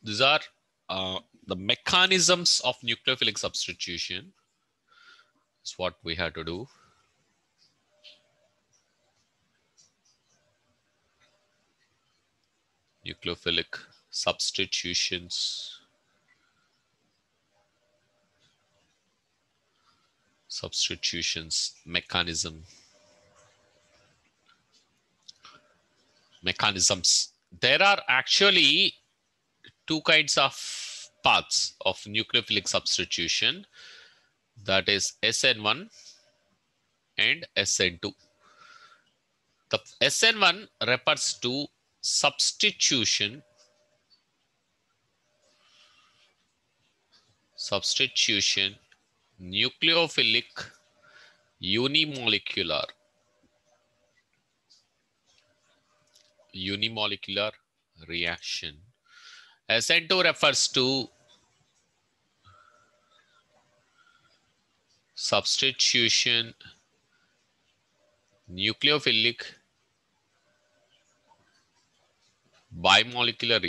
These are the mechanisms of nucleophilic substitution. Is what we have to do. Nucleophilic substitutions. Substitutions mechanisms. There are actually two kinds of paths of nucleophilic substitution, that is SN1 and SN2. The SN1 refers to substitution nucleophilic unimolecular reaction. SN2 refers to substitution nucleophilic bimolecular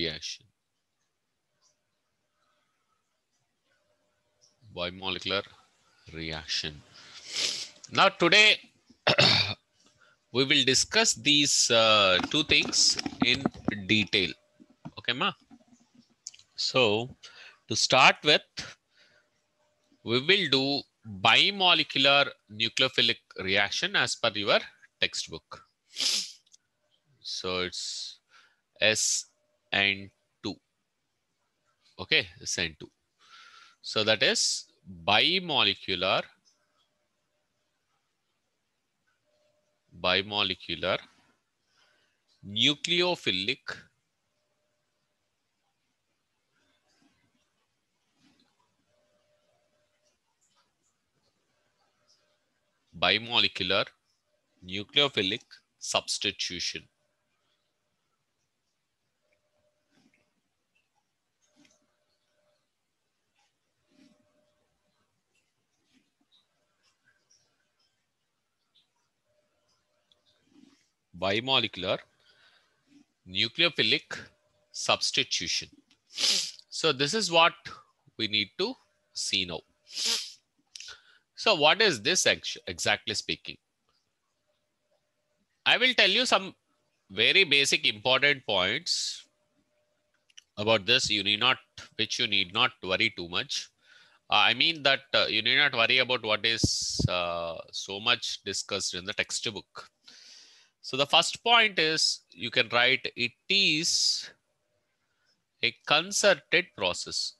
reaction. Now today we will discuss these two things in detail. Okay, ma? So to start with, we will do bimolecular nucleophilic reaction as per your textbook. So it's SN2. Okay, SN2. So that is bimolecular nucleophilic substitution. Bimolecular nucleophilic substitution. So this is what we need to see now. So what is this exactly speaking? I will tell you some very basic important points about this. Which you need not worry too much. I mean that you need not worry about what is so much discussed in the textbook. So the first point is, you can write, it is a concerted process.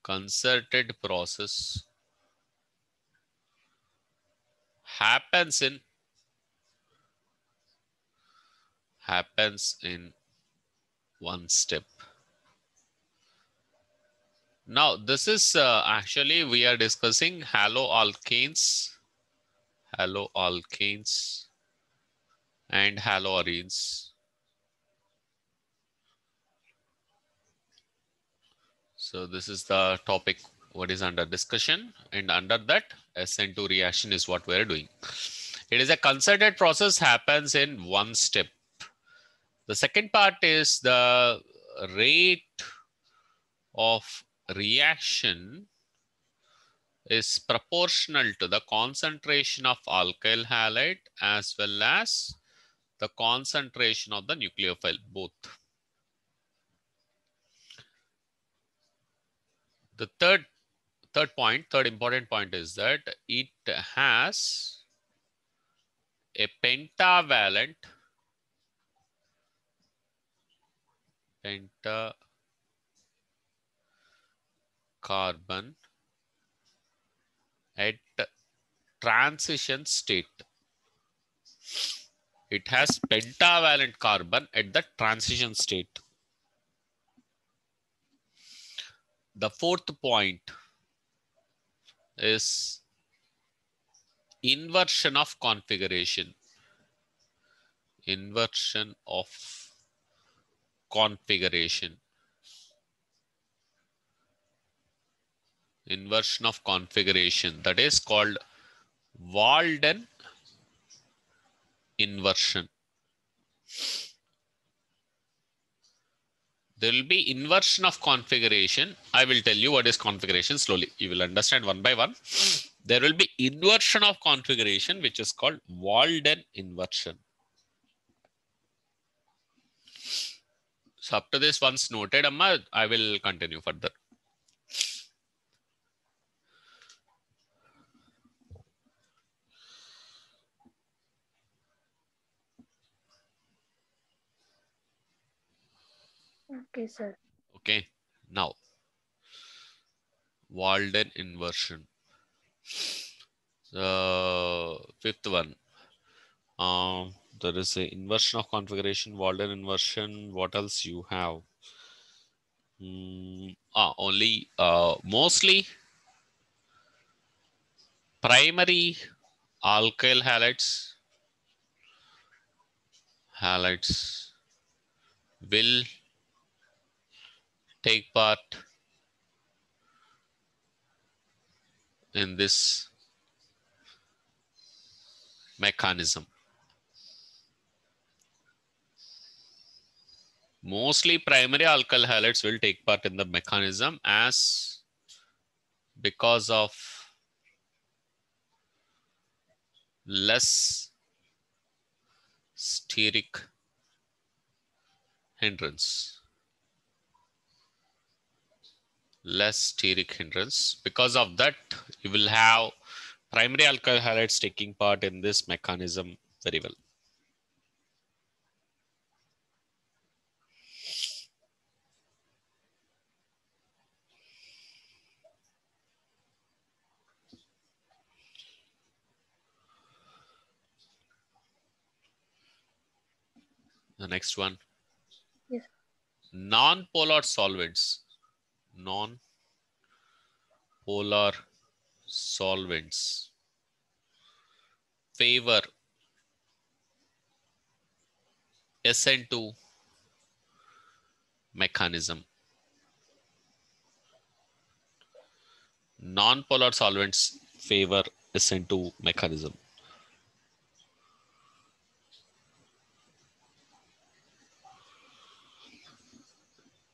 Concerted process happens in one step. Now this is actually we are discussing haloalkanes and haloarenes. So this is the topic what is under discussion, and under that SN2 reaction is what we're doing. It is a concerted process, happens in one step. The second part is the rate of reaction is proportional to the concentration of alkyl halide as well as the concentration of the nucleophile, both. The third important point is that it has a pentavalent carbon at transition state. It has pentavalent carbon at the transition state. The fourth point is inversion of configuration. Inversion of configuration. Inversion of configuration, that is called Walden inversion. There will be inversion of configuration. I will tell you what is configuration slowly. You will understand one by one. There will be inversion of configuration, which is called Walden inversion. So up to this, once noted, Amma, I will continue further. Okay, sir. Okay, now Walden inversion. The fifth one. There is a inversion of configuration, Walden inversion. What else you have? Only mostly primary alkyl halides will take part in this mechanism. Mostly primary alkyl halides will take part in the mechanism as because of less steric hindrance. Because of that, you will have primary alkyl halides taking part in this mechanism very well. The next one. Yes. Non-polar solvents. Non-polar solvents favor SN2 mechanism. Non-polar solvents favor SN2 mechanism.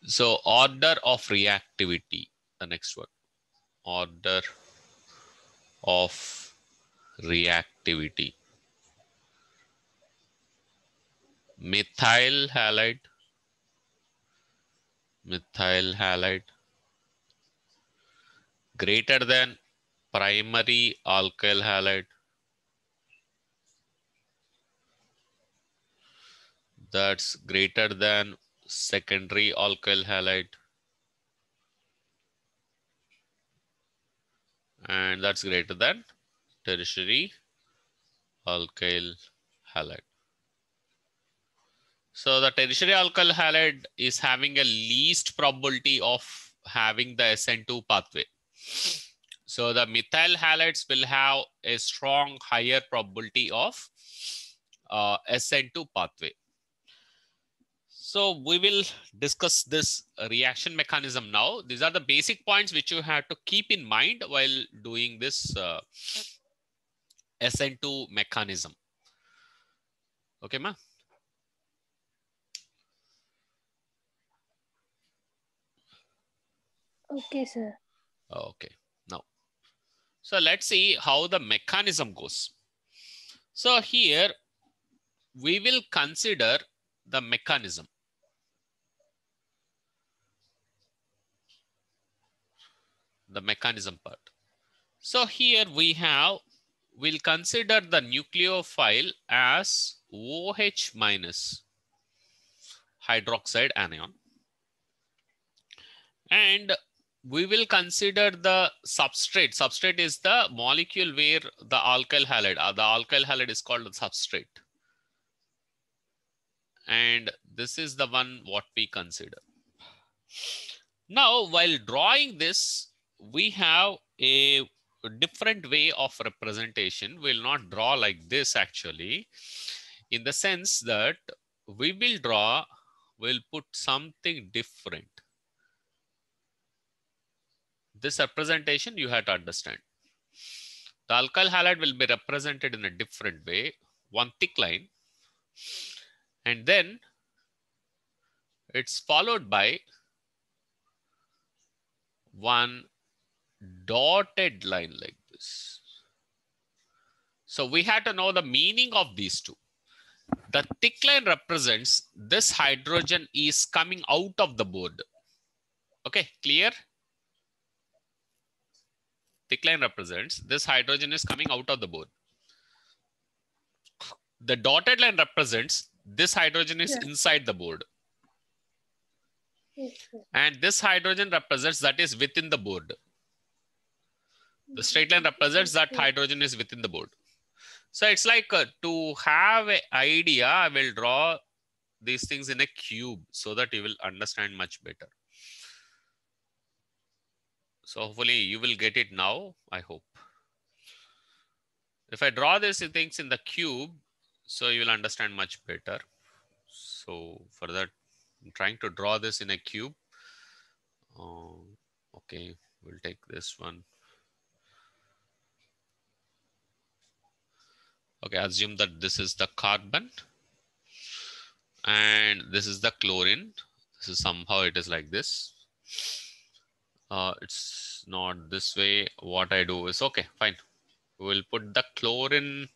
So order of reactivity, the next one. Order of reactivity. Methyl halide greater than primary alkyl halide, that's greater than secondary alkyl halide, and that's greater than tertiary alkyl halide. So the tertiary alkyl halide is having a least probability of having the SN2 pathway. So the methyl halides will have a strong higher probability of SN2 pathway. So we will discuss this reaction mechanism now. These are the basic points which you have to keep in mind while doing this SN2 mechanism. Okay, ma? Okay, sir. Okay, now. So let's see how the mechanism goes. So here we will consider the mechanism. The mechanism part. So here we'll consider the nucleophile as OH minus hydroxide anion. And we will consider the substrate. Substrate is the molecule where the alkyl halide is called the substrate. And this is the one what we consider. Now, while drawing this, we have a different way of representation. We'll not draw like this actually, in the sense that we'll put something different. This representation you have to understand. The alkyl halide will be represented in a different way, one thick line, and then It's followed by one dotted line like this. So we had to know the meaning of these two. The thick line represents this hydrogen is coming out of the board. Okay, clear? Thick line represents this hydrogen is coming out of the board. The dotted line represents this hydrogen is inside the board. Yes, sir. And this hydrogen represents that is within the board. The straight line represents that hydrogen is within the board. So it's like to have an idea, I will draw these things in a cube so that you will understand much better. So hopefully you will get it now, I hope. If I draw these things in the cube, so you will understand much better. So for that, I'm trying to draw this in a cube. Okay, we'll take this one. Okay, assume that this is the carbon and this is the chlorine. This is somehow it is like this. It's not this way. What I do is, okay, fine. We'll put the chlorine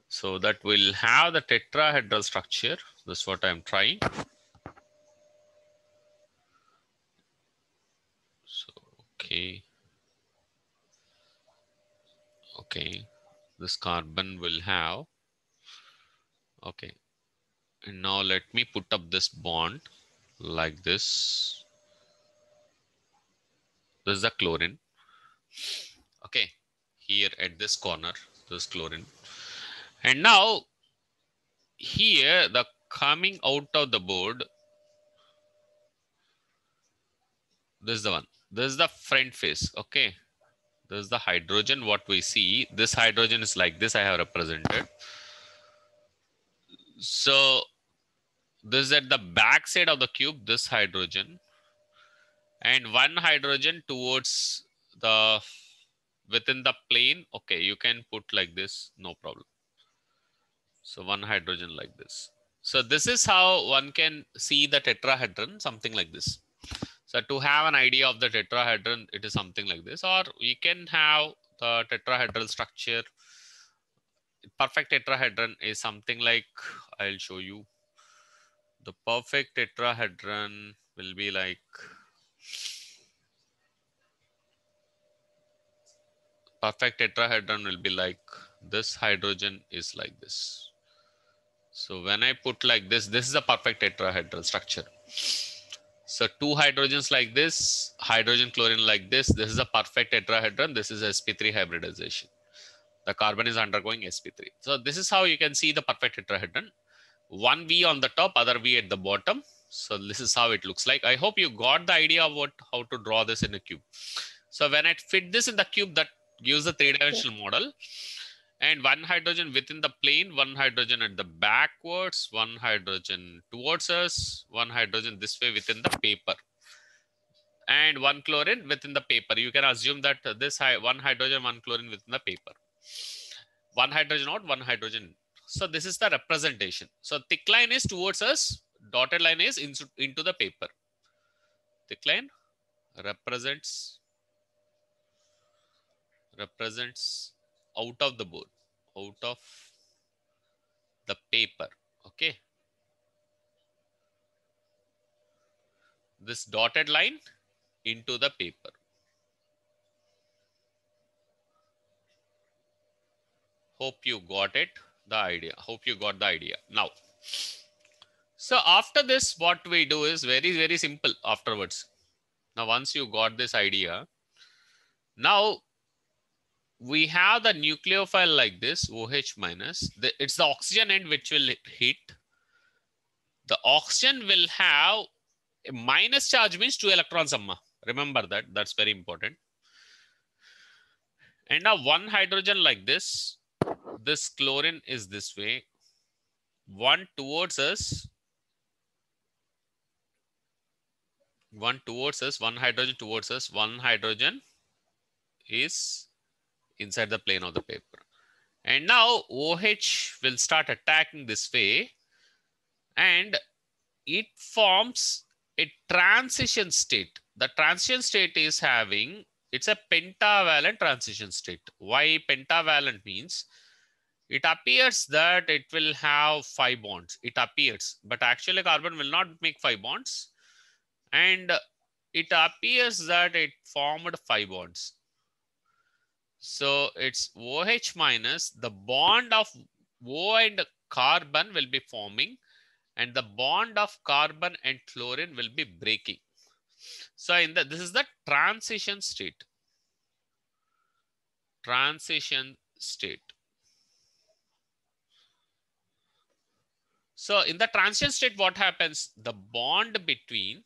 so that we'll have the tetrahedral structure. That's what I'm trying. So, okay. Okay. This carbon will have, okay. And now let me put up this bond like this. This is the chlorine. Okay. Here at this corner, this chlorine. And now here the coming out of the board, this is the one. This is the front face. Okay. This is the hydrogen, what we see. This hydrogen is like this, I have represented. So this is at the back side of the cube, this hydrogen. And one hydrogen towards the, within the plane. Okay, you can put like this, no problem. So one hydrogen like this. So this is how one can see the tetrahedron, something like this. So to have an idea of the tetrahedron, it is something like this, or we can have the tetrahedral structure. Perfect tetrahedron is something like, I'll show you. The perfect tetrahedron will be like, perfect tetrahedron will be like this hydrogen is like this. So when I put like this is a perfect tetrahedral structure. So two hydrogens like this, hydrogen chlorine like this is a perfect tetrahedron. This is sp3 hybridization. The carbon is undergoing sp3. So this is how you can see the perfect tetrahedron. One V on the top, other V at the bottom. So this is how it looks like. I hope you got the idea of how to draw this in a cube. So when I fit this in the cube, that gives a three-dimensional model. And one hydrogen within the plane, one hydrogen at the backwards, one hydrogen towards us, one hydrogen this way within the paper. And one chlorine within the paper. You can assume that this one hydrogen, one chlorine within the paper. One hydrogen out, one hydrogen. So this is the representation. So thick line is towards us, dotted line is into the paper. Thick line represents out of the board, out of the paper. Okay. This dotted line into the paper. Hope you got it, the idea. Hope you got the idea. Now, so after this, what we do is very, very simple afterwards. Now, once you got this idea, now we have the nucleophile like this, OH minus. It's the oxygen end which will hit. The oxygen will have a minus charge, means 2 electrons. Amma. Remember that. That's very important. And now one hydrogen like this. This chlorine is this way. One towards us. One towards us. One hydrogen towards us. One hydrogen is inside the plane of the paper. And now OH will start attacking this way. And it forms a transition state. The transition state is having, it's a pentavalent transition state. Why pentavalent means? It appears that it will have 5 bonds. It appears, but actually carbon will not make 5 bonds. And it appears that it formed 5 bonds. So it's OH minus, the bond of O and carbon will be forming, and the bond of carbon and chlorine will be breaking. So this is the transition state. Transition state. So in the transition state, what happens? The bond between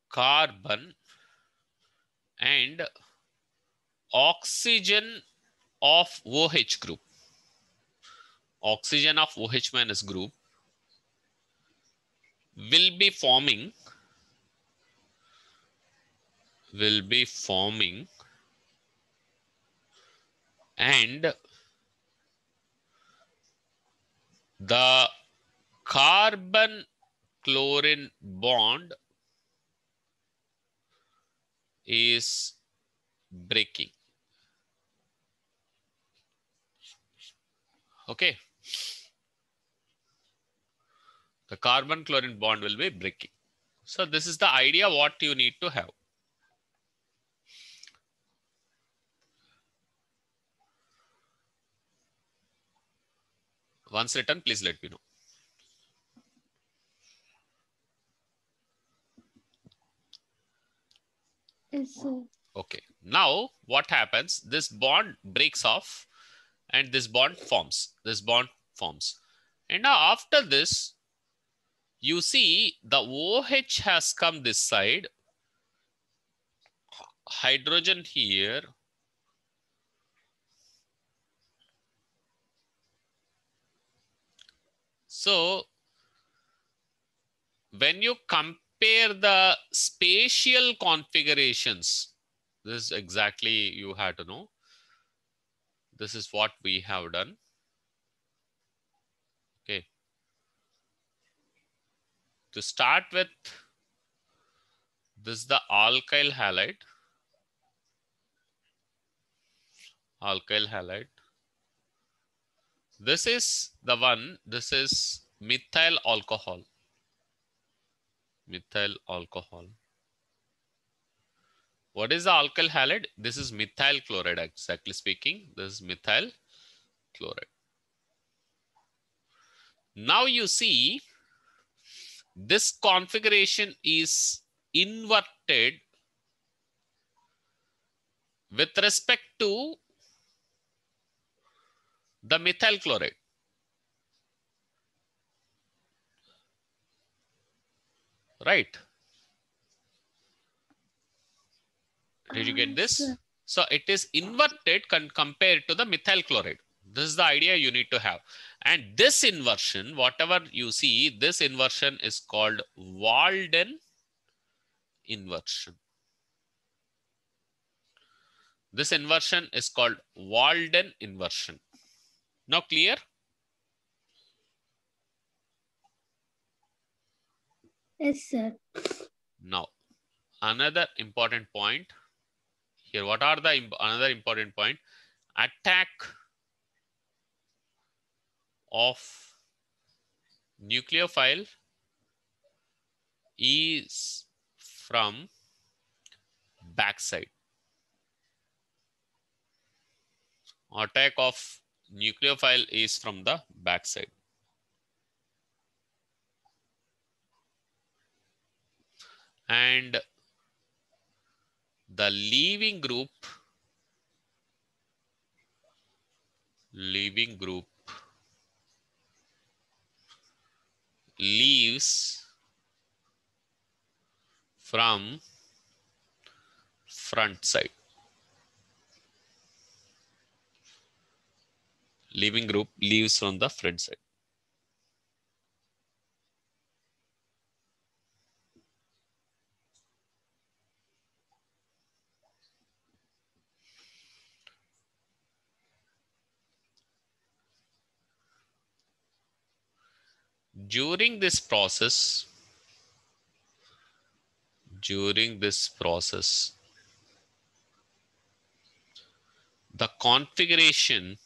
carbon and oxygen of OH group, oxygen of OH minus group will be forming and the carbon chlorine bond is breaking. Okay. The carbon chlorine bond will be breaking. So this is the idea what you need to have. Once written, please let me know. Yes, sir. Okay. Now what happens? This bond breaks off and this bond forms. This bond forms. And now after this, you see the OH has come this side. Hydrogen here. So when you compare the spatial configurations, this is exactly you have to know. This is what we have done. Okay. To start with, this is the alkyl halide. Alkyl halide. This is the one, this is methyl alcohol. Methyl alcohol. What is the alkyl halide? This is methyl chloride, exactly speaking. This is methyl chloride. Now you see this configuration is inverted with respect to the methyl chloride. Right? Did you get this? Sir. So it is inverted compared to the methyl chloride. This is the idea you need to have. And this inversion, whatever you see, this inversion is called Walden inversion. This inversion is called Walden inversion. Now clear? Yes, sir. Now, another important point here. What are the another important point? Attack of nucleophile is from backside. Attack of nucleophile is from the backside. And the leaving group leaves from front side. Leaving group leaves from the front side. During this process, the configuration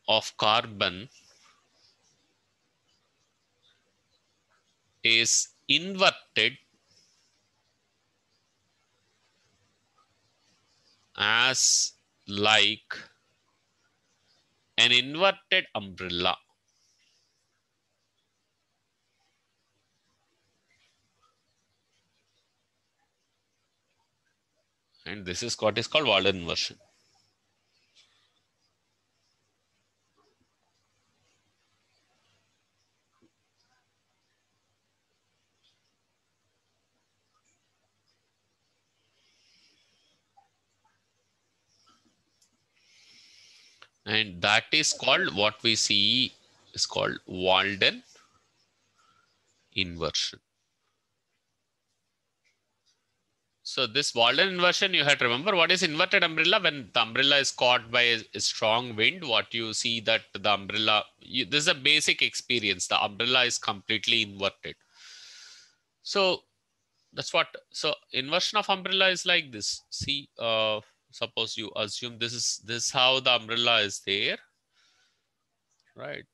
of carbon is inverted as like an inverted umbrella. And this is what is called Walden inversion. And that is called, what we see is called Walden inversion. So this Walden inversion, you have to remember what is inverted umbrella. When the umbrella is caught by a strong wind, what you see that the umbrella, this is a basic experience. The umbrella is completely inverted. So that's what, so inversion of umbrella is like this. See, suppose you assume this is how the umbrella is there, right?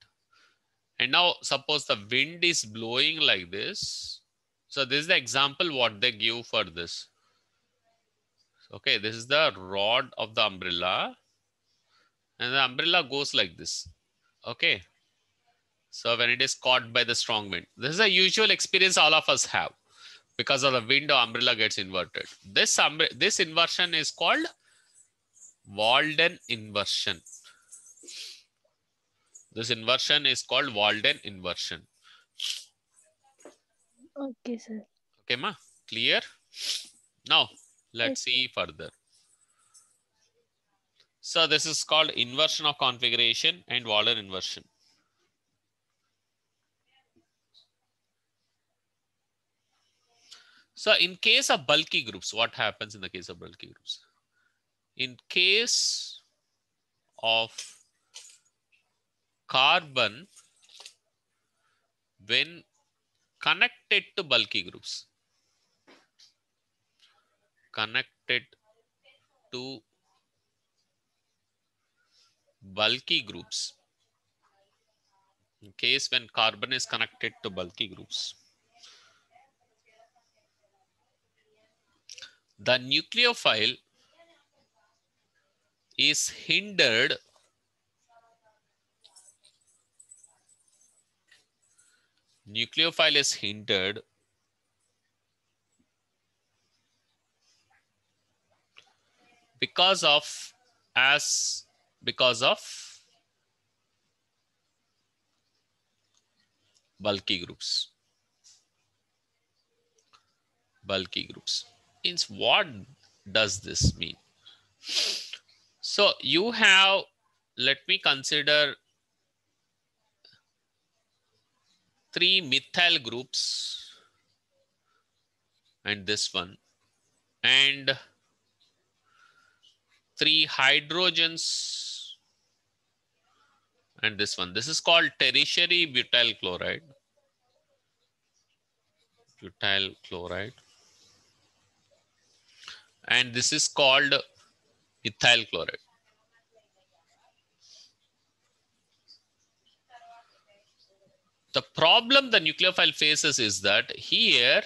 And now suppose the wind is blowing like this. So this is the example what they give for this. Okay, this is the rod of the umbrella and the umbrella goes like this. Okay. So when it is caught by the strong wind, this is a usual experience all of us have. Because of the wind, the umbrella gets inverted. This inversion is called Walden inversion. This inversion is called Walden inversion. Okay, sir. Okay, ma? Clear? Now, let's see further. So this is called inversion of configuration and Walden inversion. So in case of bulky groups, what happens in the case of bulky groups? In case of carbon, when connected to bulky groups, in case when carbon is connected to bulky groups, the nucleophile is hindered because of bulky groups. Means what does this mean? So you have, let me consider 3 methyl groups and this one, and 3 hydrogens and this one. This is called tertiary butyl chloride. And this is called ethyl chloride. The problem the nucleophile faces is that here,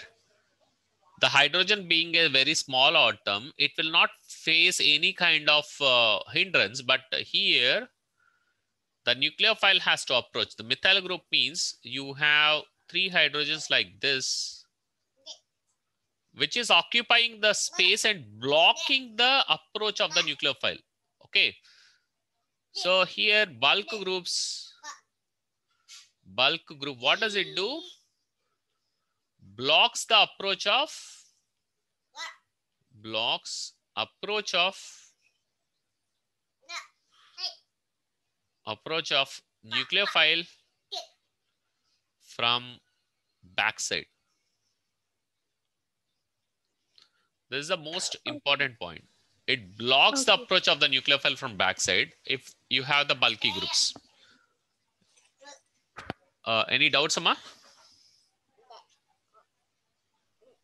the hydrogen being a very small atom, it will not face any kind of hindrance. But here, the nucleophile has to approach. The methyl group means you have 3 hydrogens like this, which is occupying the space and blocking the approach of the nucleophile. Okay. So here bulk group, what does it do? Blocks the approach of nucleophile from backside. This is the most important point. It blocks the Okay. approach of the nucleophile from backside if you have the bulky groups. Any doubts, Amma?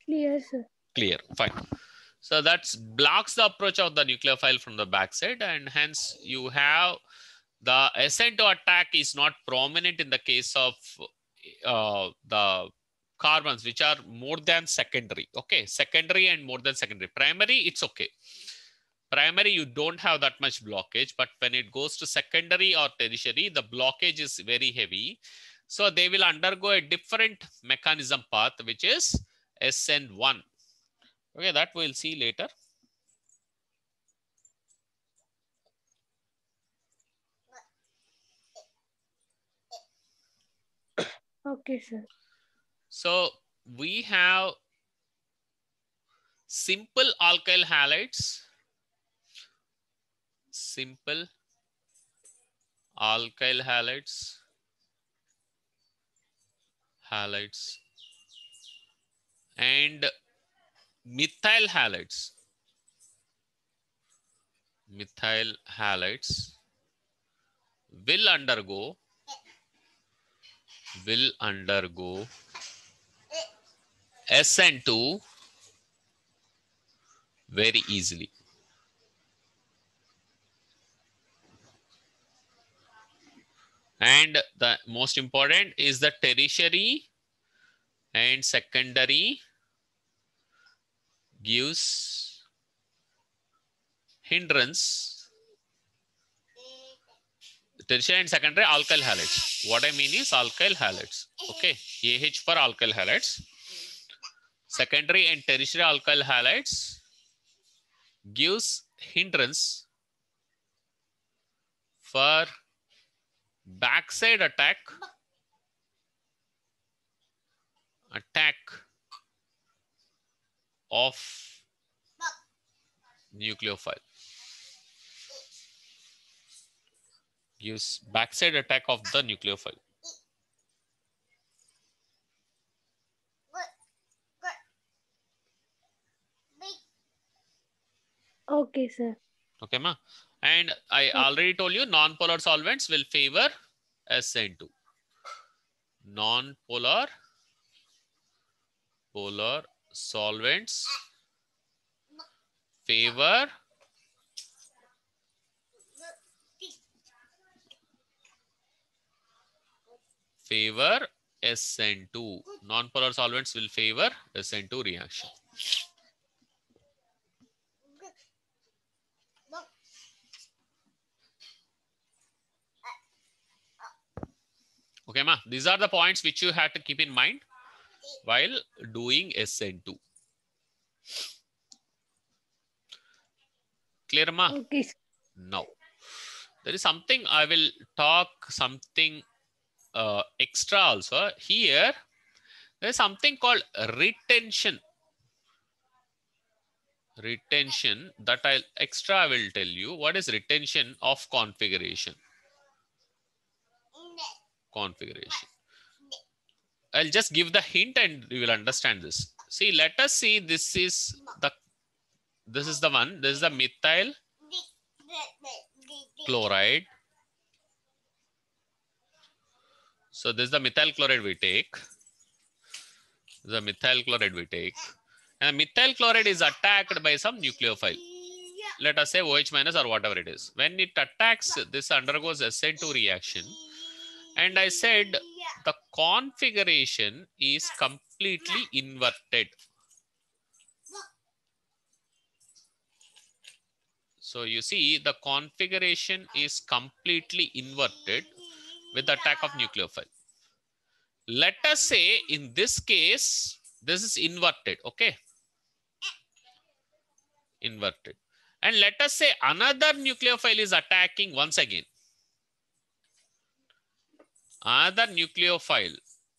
Clear, sir. Clear. Fine. So that blocks the approach of the nucleophile from the backside, and hence you have the ascent to attack is not prominent in the case of the carbons which are more than secondary. Okay, secondary and more than secondary. Primary, it's okay. Primary, you don't have that much blockage, but when it goes to secondary or tertiary, the blockage is very heavy. So they will undergo a different mechanism path, which is SN1. Okay, that we'll see later. Okay, sir. So we have simple alkyl halides, simple alkyl halides, and methyl halides. Methyl halides will undergo SN2 very easily. And the most important is the tertiary and secondary gives hindrance. Tertiary and secondary alkyl halides. What I mean is alkyl halides. Okay, AH for alkyl halides. Secondary and tertiary alkyl halides gives hindrance for backside attack of nucleophile. Gives backside attack of the nucleophile. Okay, sir. Okay, ma. And I already told you non-polar solvents will favor SN2. Non-polar solvents favor SN2. Non-polar solvents will favor SN2 reaction. Okay, ma. These are the points which you have to keep in mind while doing SN2. Clear, ma? Okay, sir. Now, there is something I will talk something extra also. Here, there is something called retention. Retention that I will tell you. What is retention of configuration? I'll just give the hint and you will understand this. See, let us see, this is the one. This is the methyl chloride. So this is the methyl chloride we take. And methyl chloride is attacked by some nucleophile. Let us say OH minus or whatever it is. When it attacks, this undergoes SN2 reaction. And I said the configuration is completely inverted. So you see the configuration is completely inverted with the attack of nucleophile. Let us say in this case, this is inverted, okay? Inverted. And let us say another nucleophile is attacking once again. Another nucleophile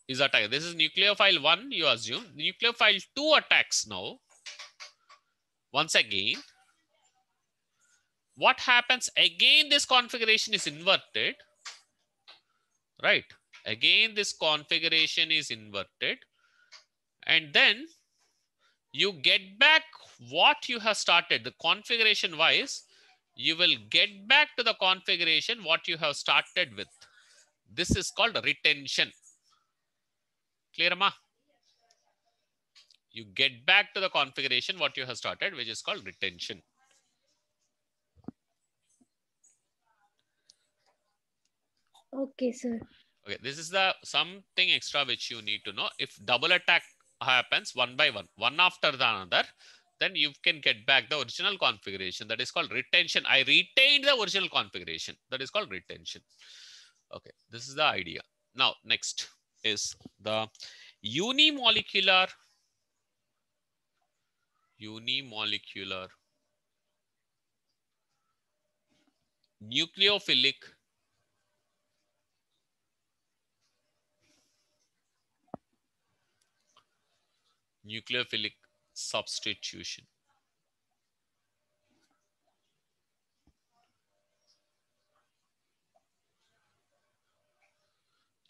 is attacking. This is nucleophile 1, you assume. Nucleophile 2 attacks now. Once again. What happens? Again, this configuration is inverted. Right? Again, this configuration is inverted. And then you get back what you have started, the configuration wise, you will get back to the configuration what you have started with. This is called retention. Clear, ma? You get back to the configuration what you have started, which is called retention. Okay, sir. Okay, this is the something extra which you need to know. If double attack happens one by one after the another, then you can get back the original configuration. That is called retention. I retained the original configuration. That is called retention. Okay, this is the idea. Now, next is the unimolecular nucleophilic substitution.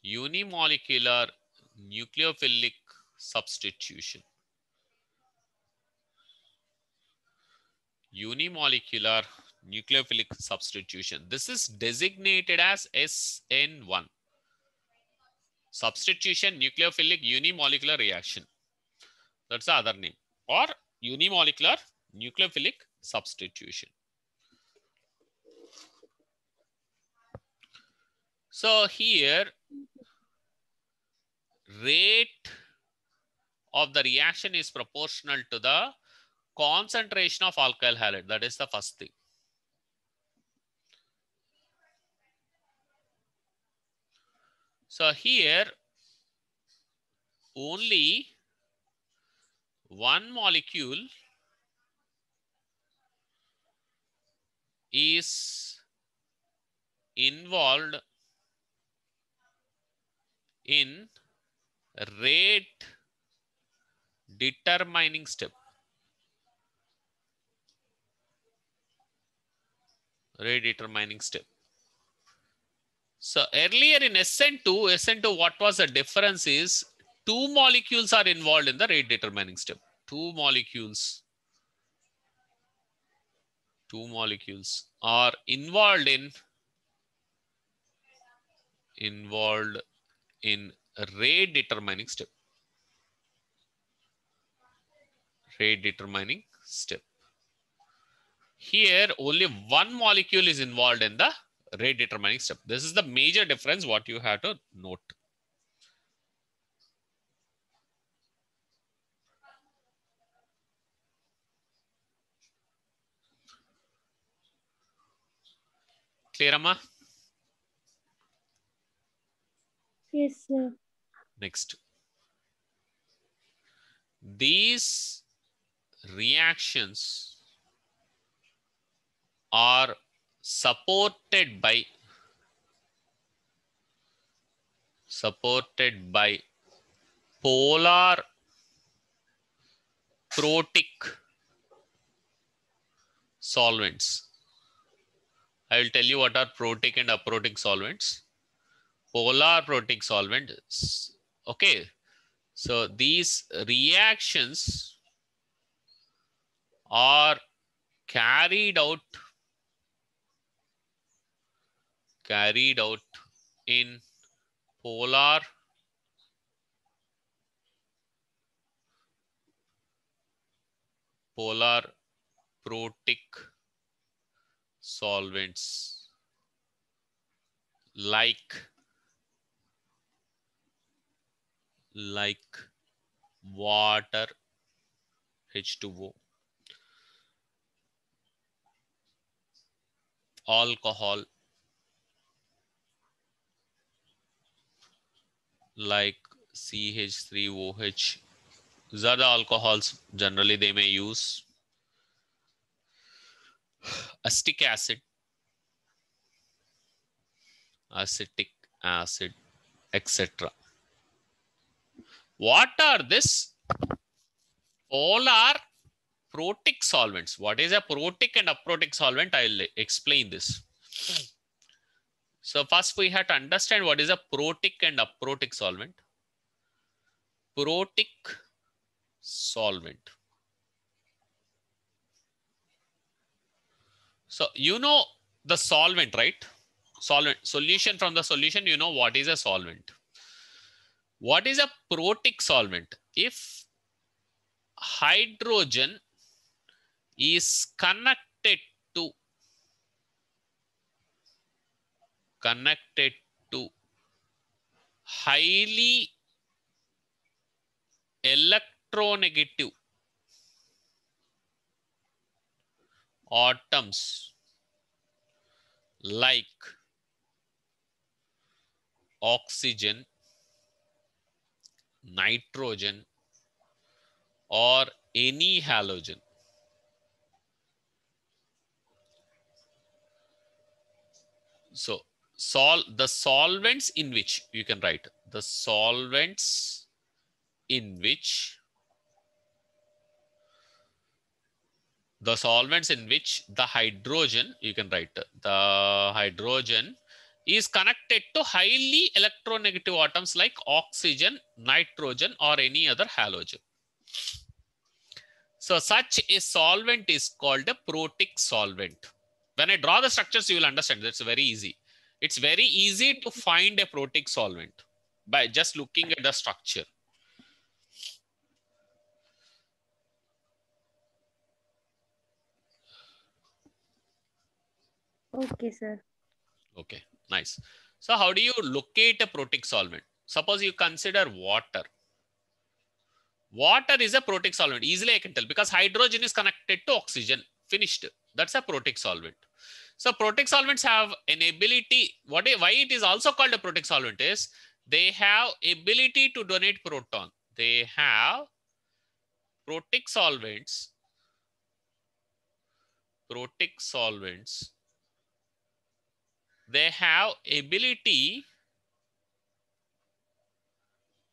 Unimolecular nucleophilic substitution. Unimolecular nucleophilic substitution. This is designated as SN1. Substitution nucleophilic unimolecular reaction. That's the other name. Or unimolecular nucleophilic substitution. So here, rate of the reaction is proportional to the concentration of alkyl halide. That is the first thing. So here, only one molecule is involved in rate determining step. Rate determining step. So earlier in SN2, what was the difference is two molecules are involved in the rate determining step. Two molecules are involved in rate determining step. Rate determining step. Here only one molecule is involved in the rate determining step. This is the major difference what you have to note. Clear, Amma? Yes, sir. Next. These reactions are supported by polar protic solvents. I will tell you what are protic and aprotic solvents. Polar protic solvents. Okay. So these reactions are carried out in polar protic solvents like water, H2O, alcohol, like CH3OH. These are the alcohols generally they may use. Acetic acid, acetic acid, etc. What are this polar protic solvents? What is a protic and aprotic solvent? I'll explain this. So first we have to understand what is a protic and aprotic solvent. Protic solvent. So you know the solvent, right? Solvent, solution from the solution, you know what is a solvent. What is a protic solvent? If hydrogen is connected to highly electronegative atoms like oxygen, nitrogen, or any halogen. So the solvents in which you can write the solvents in which the hydrogen, you can write the hydrogen is connected to highly electronegative atoms like oxygen, nitrogen, or any other halogen. So such a solvent is called a protic solvent. When I draw the structures, you will understand. That's very easy. It's very easy to find a protic solvent by just looking at the structure. Okay, sir. Okay, nice. So how do you locate a protic solvent? Suppose you consider water. Water is a protic solvent. Easily I can tell because hydrogen is connected to oxygen. Finished. That's a protic solvent. So protic solvents have an ability. Why it is also called a protic solvent is they have ability to donate proton. They have protic solvents. They have ability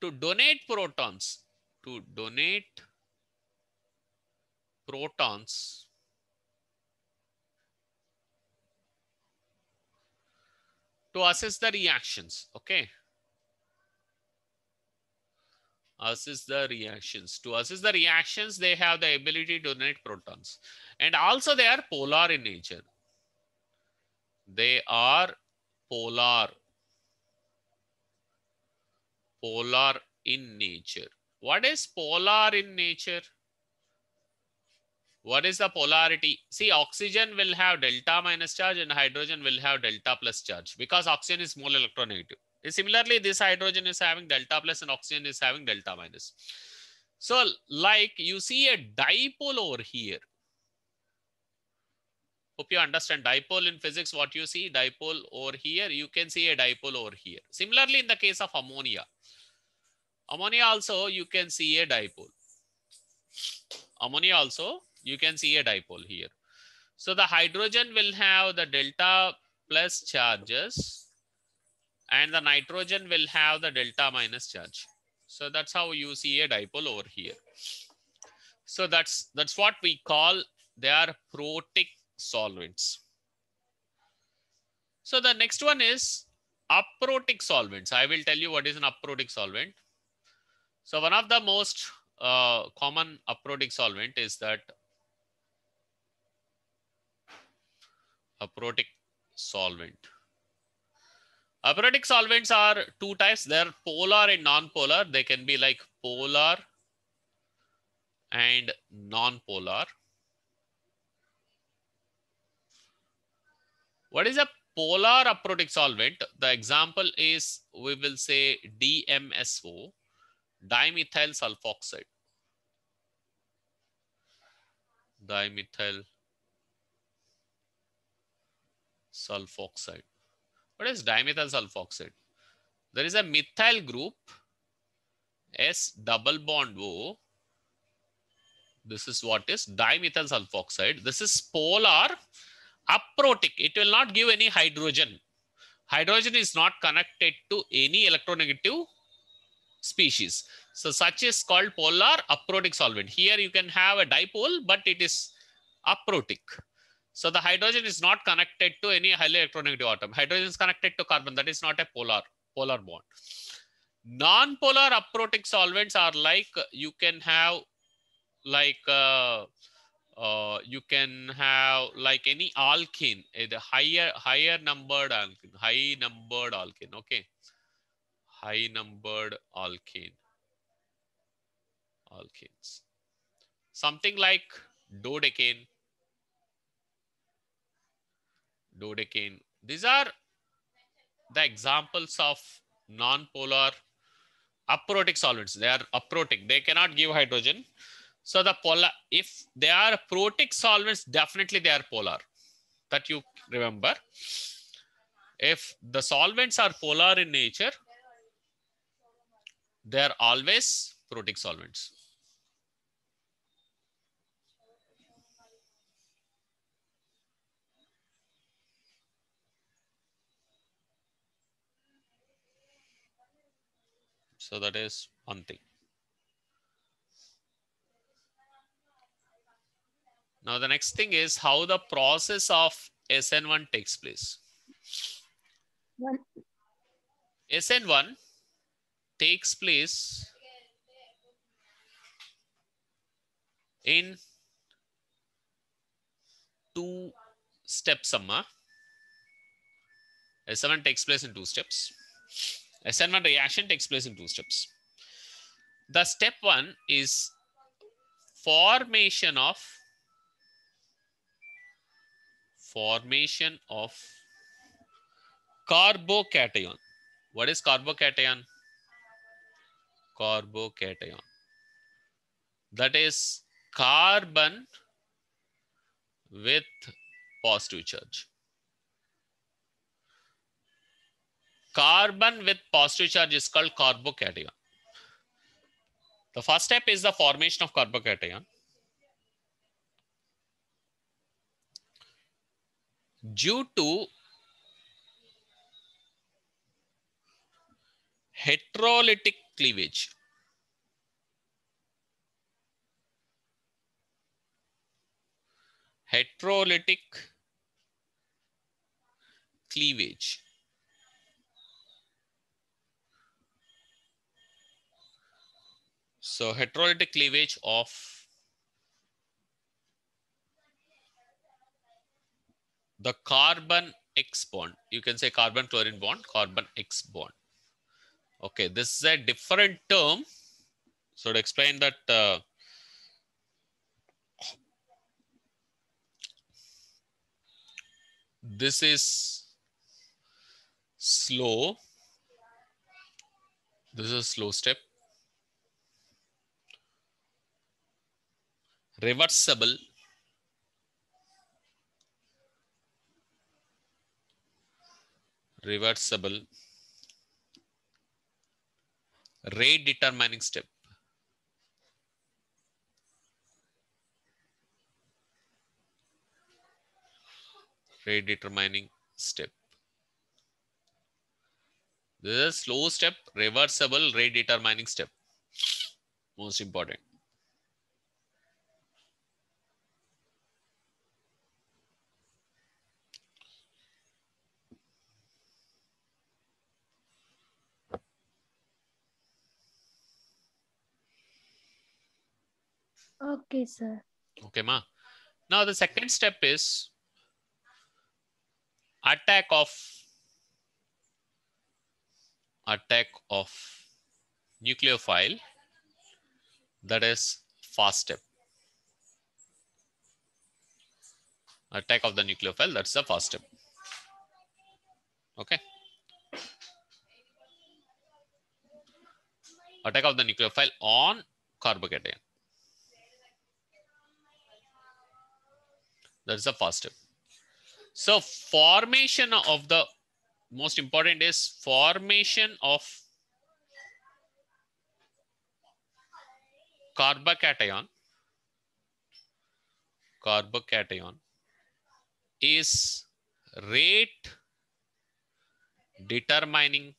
to donate protons. To assess the reactions. Okay. To assess the reactions, they have the ability to donate protons. And also they are polar in nature. They are polar in nature. What is polar in nature? What is the polarity? See, oxygen will have delta minus charge and hydrogen will have delta plus charge because oxygen is more electronegative. Similarly, this hydrogen is having delta plus and oxygen is having delta minus. So like you see a dipole over here. Hope you understand dipole in physics. What you see, dipole over here, you can see a dipole over here. Similarly, in the case of ammonia also you can see a dipole. Ammonia also you can see a dipole here. So the hydrogen will have the delta plus charges and the nitrogen will have the delta minus charge. So that's how you see a dipole over here. So that's what we call they are protic solvents. So the next one is aprotic solvents. I will tell you what is an aprotic solvent. So one of the most common aprotic solvent is that aprotic solvent. Aprotic solvents are two types. They are polar and non-polar. They can be like polar and non-polar. What is a polar aprotic solvent? The example is, we will say DMSO, dimethyl sulfoxide. Dimethyl sulfoxide. What is dimethyl sulfoxide? There is a methyl group, S double bond O. This is what is dimethyl sulfoxide. This is polar aprotic. It will not give any hydrogen. Hydrogen is not connected to any electronegative species. So such is called polar aprotic solvent. Here you can have a dipole, but it is aprotic. So the hydrogen is not connected to any highly electronegative atom. Hydrogen is connected to carbon. That is not a polar bond. Non-polar aprotic solvents are like you can have like You can have like any alkene, the higher numbered alkene, high numbered alkene. Okay, high numbered alkenes. Something like dodecane. These are the examples of non-polar aprotic solvents. They are aprotic. They cannot give hydrogen. So the polar, if they are protic solvents, definitely they are polar. That you remember. If the solvents are polar in nature, they are always protic solvents. So that is one thing. Now the next thing is how the process of SN1 takes place. One. SN1 takes place in two steps, Amma. SN1 takes place in two steps. SN1 reaction takes place in two steps. The step one is formation of carbocation. What is carbocation? Carbocation. That is carbon with positive charge. Carbon with positive charge is called carbocation. The first step is the formation of carbocation. Due to heterolytic cleavage, So heterolytic cleavage of the carbon X bond. You can say carbon chlorine bond, carbon X bond. Okay, this is a different term. So to explain that, this is slow. This is a slow step. Reversible. Rate determining step. Rate determining step. This is a slow step, reversible, rate determining step. Most important. Okay, sir. Okay, ma. Now the second step is attack of nucleophile. That is fast step. Attack of the nucleophile, that's the first step. Okay. Attack of the nucleophile on carbocation. That's the first step. So formation of the most important is formation of carbocation is rate determining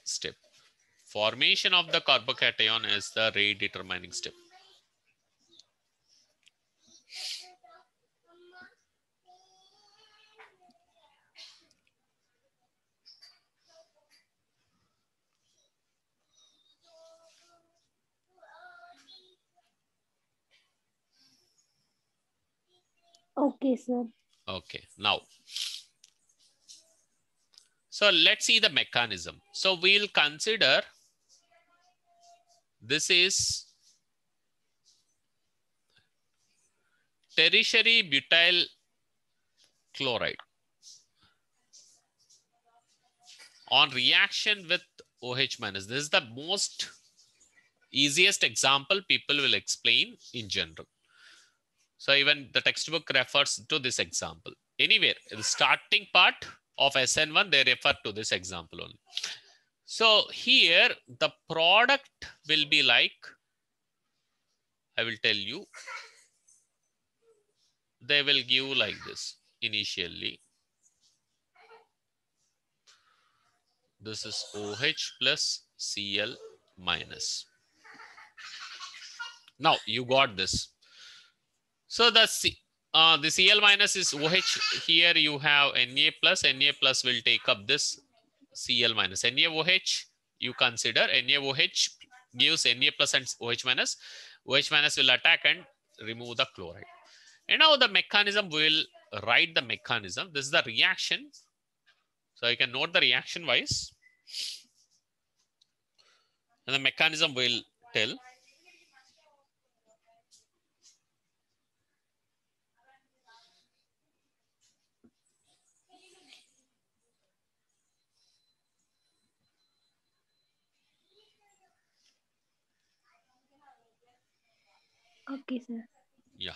step. Formation of the carbocation is the rate determining step. Okay, sir. Okay, now, so let's see the mechanism. So we'll consider this is tertiary butyl chloride on reaction with OH minus. This is the most easiest example people will explain in general. So even the textbook refers to this example. Anywhere, the starting part of SN1, they refer to this example only. So here the product will be like, I will tell you, they will give like this initially. This is OH plus Cl minus. Now you got this. So the Cl minus is OH. Here you have Na plus. Na plus will take up this Cl minus. NaOH you consider. NaOH gives Na plus and OH minus. OH minus will attack and remove the chloride. And now the mechanism, will write the mechanism. This is the reaction. So you can note the reaction wise. And the mechanism will tell. Okay, sir. Yeah,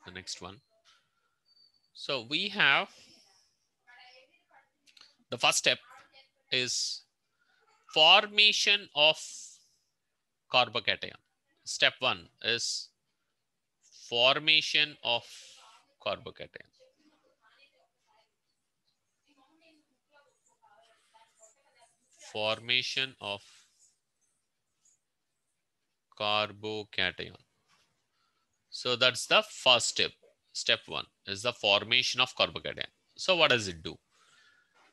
the next one. So we have the first step is formation of carbocation. Step 1 is formation of carbocation. Formation of carbocation. So that's the first step. Step 1 is the formation of carbocation. So what does it do?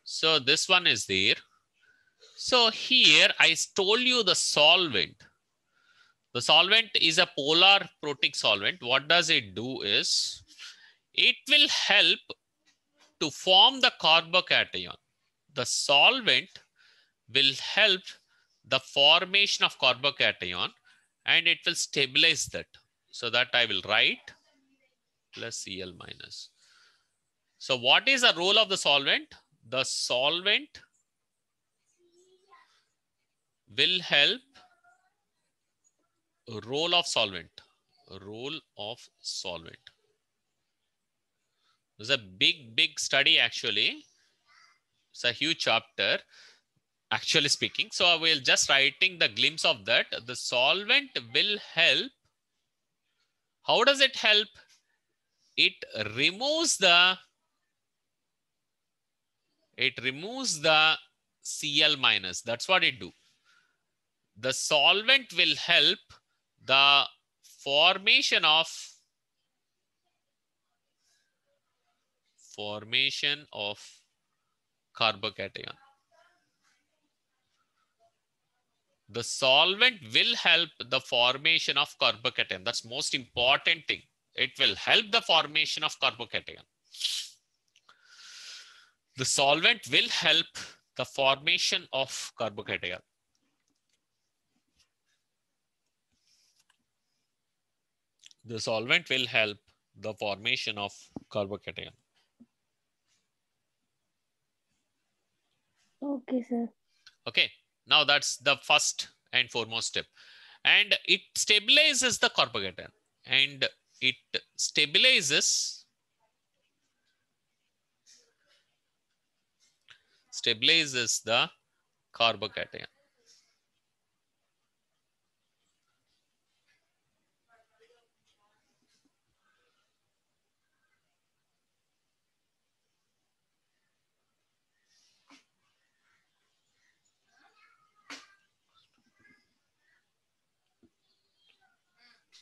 So this one is there. So here I told you the solvent. The solvent is a polar protic solvent. What does it do is, it will help to form the carbocation. The solvent will help the formation of carbocation and it will stabilize that. So that I will write plus Cl minus. So what is the role of the solvent? The solvent will help role of solvent. Role of solvent. It's a big study actually. It's a huge chapter actually speaking. So I will just writing the glimpse of that. The solvent will help. How does it help? It removes the Cl minus. That's what it do. The solvent will help the formation of carbocation. The solvent will help the formation of carbocation. That's most important thing. It will help the formation of carbocation. The solvent will help the formation of carbocation. The solvent will help the formation of carbocation. Okay, sir. Okay, now that's the first and foremost step. And it stabilizes the carbocation. And it stabilizes the carbocation.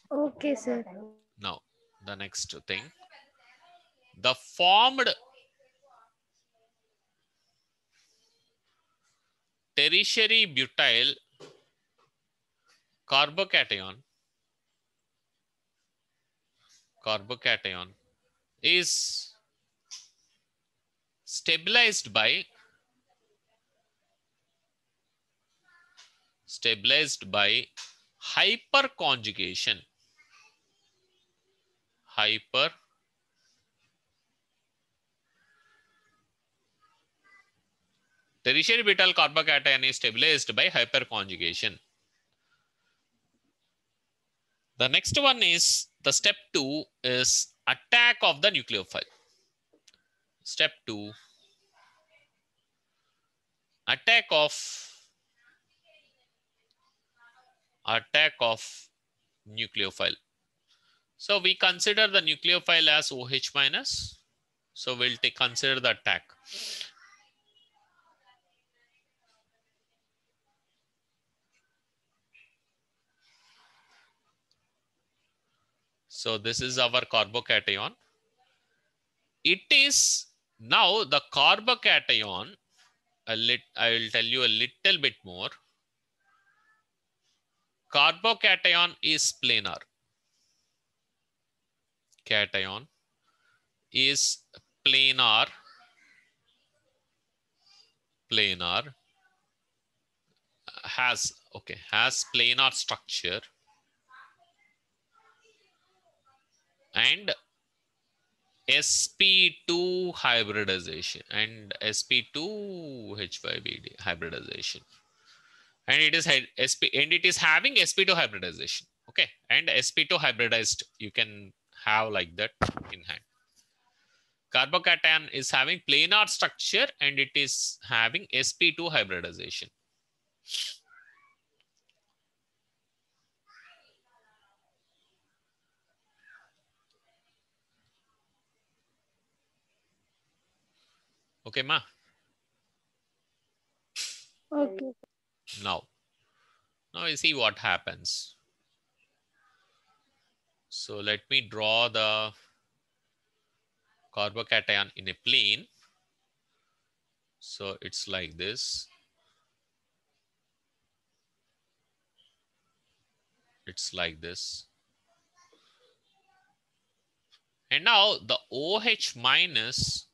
Okay, sir. Now, the next thing, the formed tertiary butyl carbocation is stabilized by hyperconjugation. Tertiary butyl carbocation is stabilized by hyperconjugation. The next one is the step 2 is attack of the nucleophile. Step 2, attack of nucleophile. So we consider the nucleophile as OH minus. So we'll consider the attack. So this is our carbocation. It is now the carbocation. I will tell you a little bit more. Carbocation is planar. Cation is planar. Has planar structure and sp2 hybridization and sp2h5bd hybridization, and it is having sp2 hybridization. Okay, and sp2 hybridized you can have like that in hand. Carbocation is having planar structure and it is having sp2 hybridization. Okay, ma? Okay. Now you see what happens. So let me draw the carbocation in a plane. So it's like this. It's like this. And now the OH minus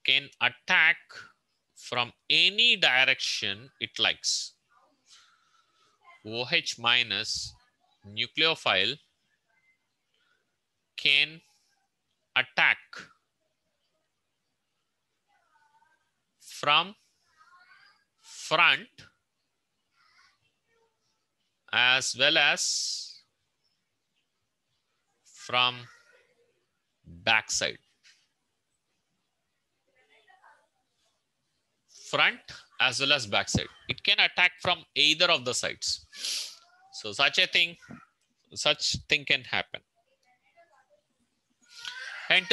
can attack from any direction it likes. OH minus nucleophile can attack from front as well as from backside. Front as well as backside. It can attack from either of the sides. So such thing can happen. And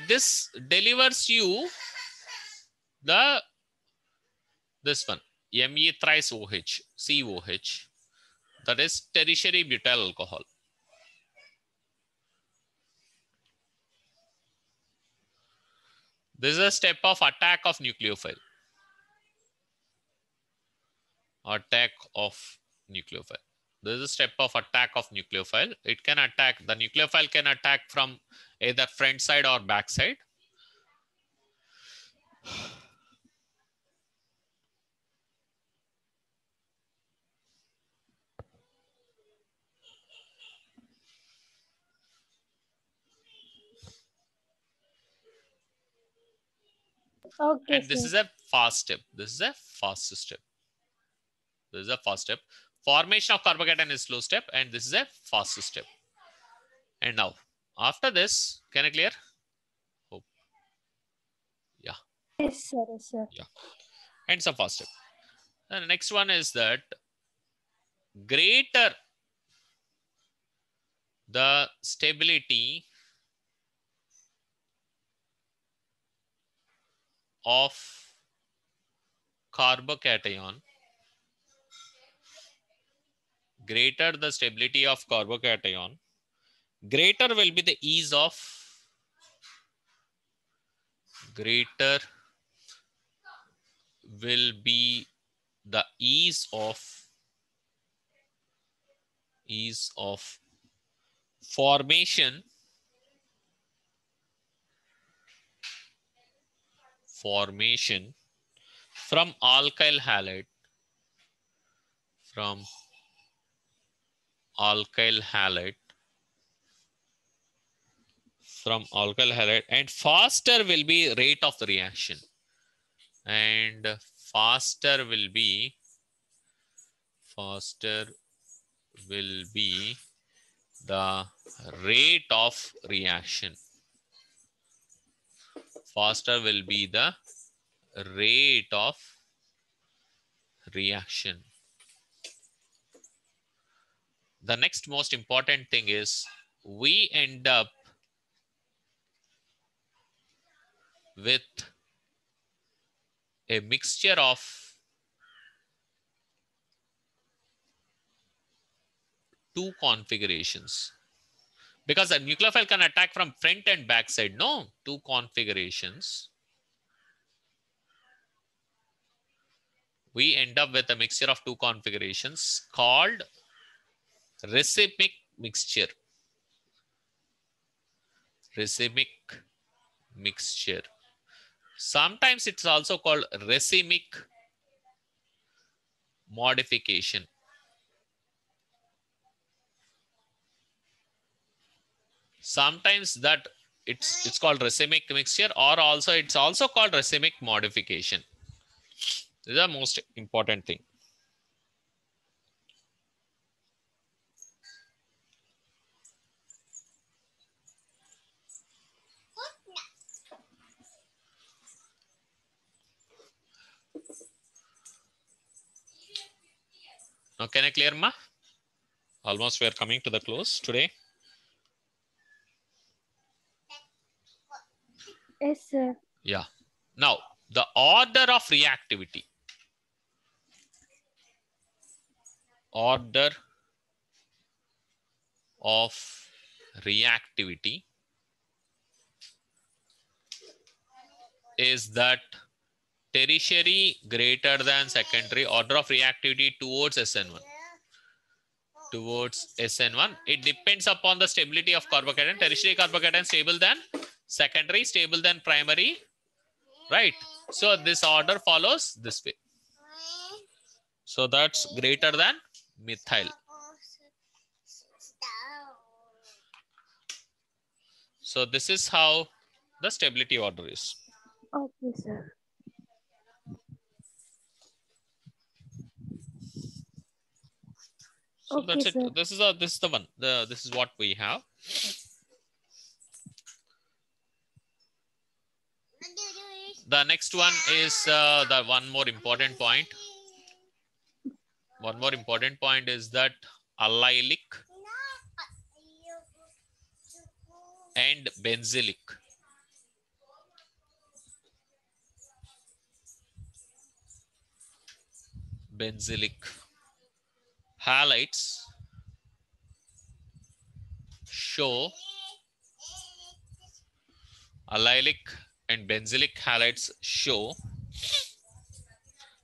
this delivers you this one, Me thrice OH, COH, that is tertiary butyl alcohol. This is a step of attack of nucleophile. This is a step of attack of nucleophile. It can attack, the nucleophile can attack from either front side or back side. Okay, and this sir. is a fast step. This is a fast step. Formation of carbocation is slow step, and this is a fast step. And now, after this, can I clear? Hope. Yeah. Yes, sir. Yes, sir. Yeah. And some fast step. And the next one is that greater the stability of carbocation, greater the stability of carbocation, greater will be the ease of formation formation from alkyl halide, and faster will be rate of the reaction, and faster will be the rate of reaction. Faster will be the rate of reaction. The next most important thing is we end up with a mixture of two configurations, because a nucleophile can attack from front and back side. No, two configurations. We end up with a mixture of two configurations called racemic mixture. Racemic mixture. Sometimes it's also called racemic modification. Sometimes that it's called racemic mixture, or also it's also called racemic modification. This is the most important thing. Now, can I clear, ma? Almost we are coming to the close today. Yes, sir. Yeah. Now, the order of reactivity. Order of reactivity is that tertiary greater than secondary, order of reactivity towards SN1. Towards SN1. It depends upon the stability of carbocation. Tertiary carbocation stable than secondary, stable than primary, right? So this order follows this way. So that's greater than methyl. So this is how the stability order is. Okay, sir. So Okay, that's it. sir. This is the one. This is what we have. The next one is the one more important point. One more important point is that allylic and benzylic. Benzylic halides show allylic and benzylic halides show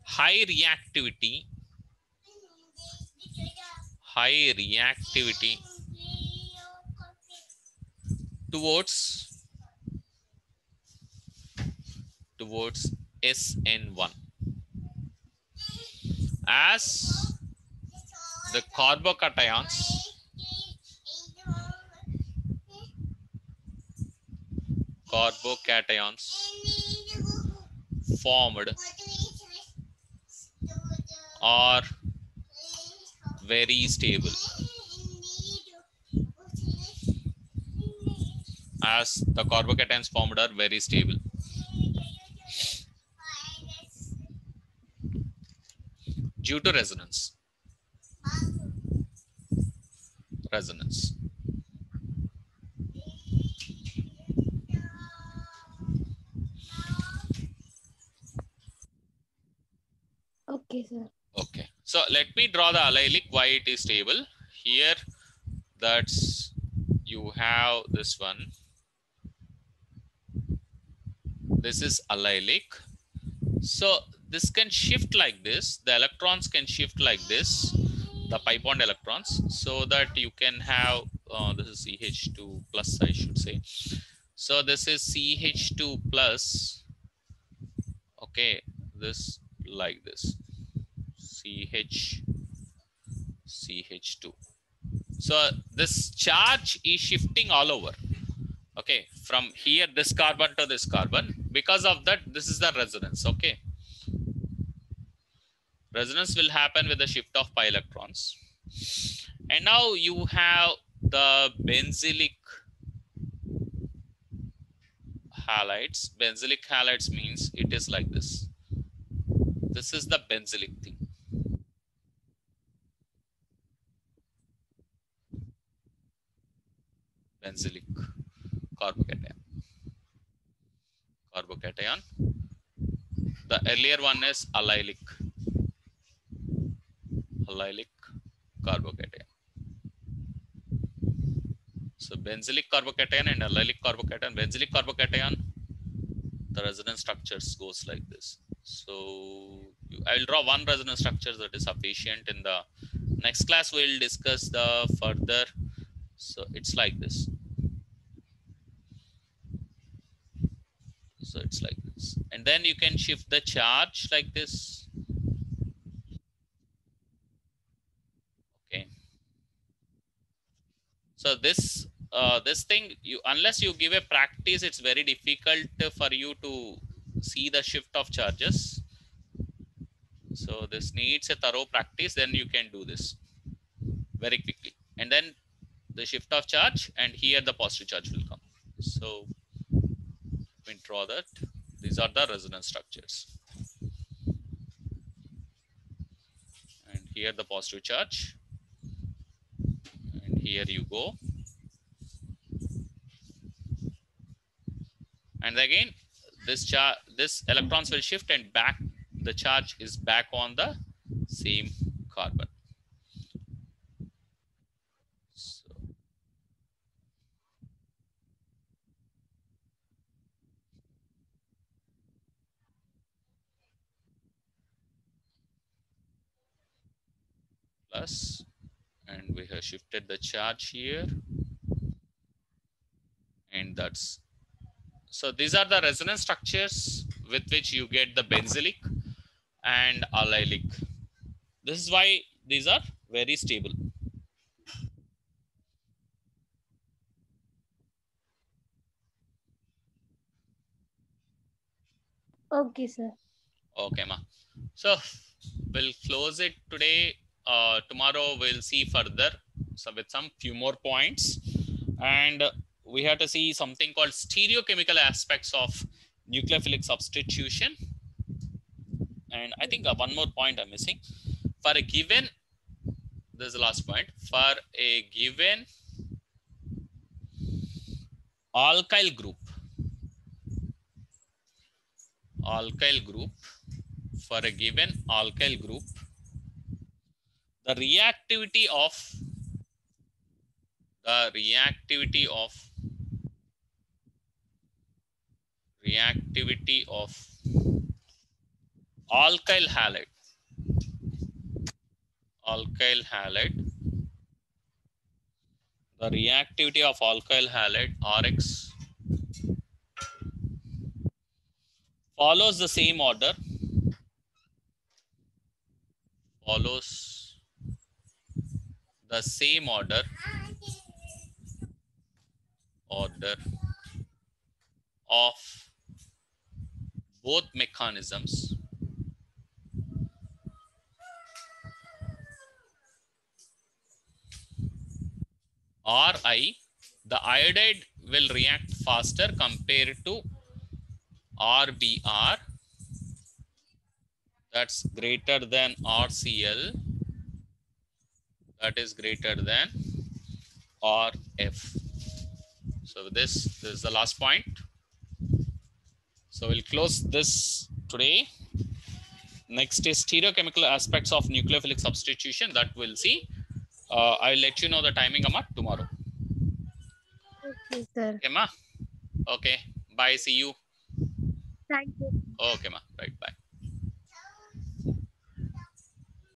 high reactivity towards SN1 as the carbocations formed are very stable. As the carbocations formed are very stable. Due to resonance. Okay, sir. Okay. So let me draw the allylic, why it is stable. Here, that's you have this one. This is allylic. So this can shift like this. The electrons can shift like this. The pi bond electrons, so that you can have this is CH2 plus, I should say. So this is CH2 plus Okay, this like this, CH2. So this charge is shifting all over. Okay, from here, this carbon to this carbon. Because of that, this is the resonance. Okay, resonance will happen with the shift of pi electrons. And now you have the benzylic halides. Benzylic halides means it is like this. This is the benzylic thing. Benzylic carbocation. Carbocation. The earlier one is allylic. Allylic carbocation. So benzylic carbocation and allylic carbocation. Benzylic carbocation, the resonance structures goes like this. So I will draw one resonance structure that is sufficient. In the next class, we will discuss the further. So it's like this. So it's like this. And then you can shift the charge like this. Okay. So this thing, unless you give a practice, it's very difficult for you to see the shift of charges. So this needs a thorough practice. Then you can do this very quickly. And then the shift of charge, and here the positive charge will come. So we draw that. These are the resonance structures. And here the positive charge. And here you go. And again, this electrons will shift, and back the charge is back on the same carbon. So, plus, and we have shifted the charge here, and that's, so these are the resonance structures with which you get the benzylic and allylic. This is why these are very stable. Okay, sir. Okay, ma. So we'll close it today. Tomorrow we'll see further. So with some few more points, and we have to see something called stereochemical aspects of nucleophilic substitution. And I think one more point I'm missing. For a given, this is the last point. For a given alkyl group, for a given alkyl group, the reactivity of alkyl halide, the reactivity of alkyl halide RX follows the same order, of both mechanisms. Ri, the iodide will react faster compared to RBr, that's greater than RCl, that is greater than RF. So this is the last point. So we'll close this today. Next is stereochemical aspects of nucleophilic substitution, that we'll see. I'll let you know the timing, Amma, tomorrow. Okay, sir. Okay, ma. Okay. Bye. See you. Thank you. Okay, ma. Right. Bye.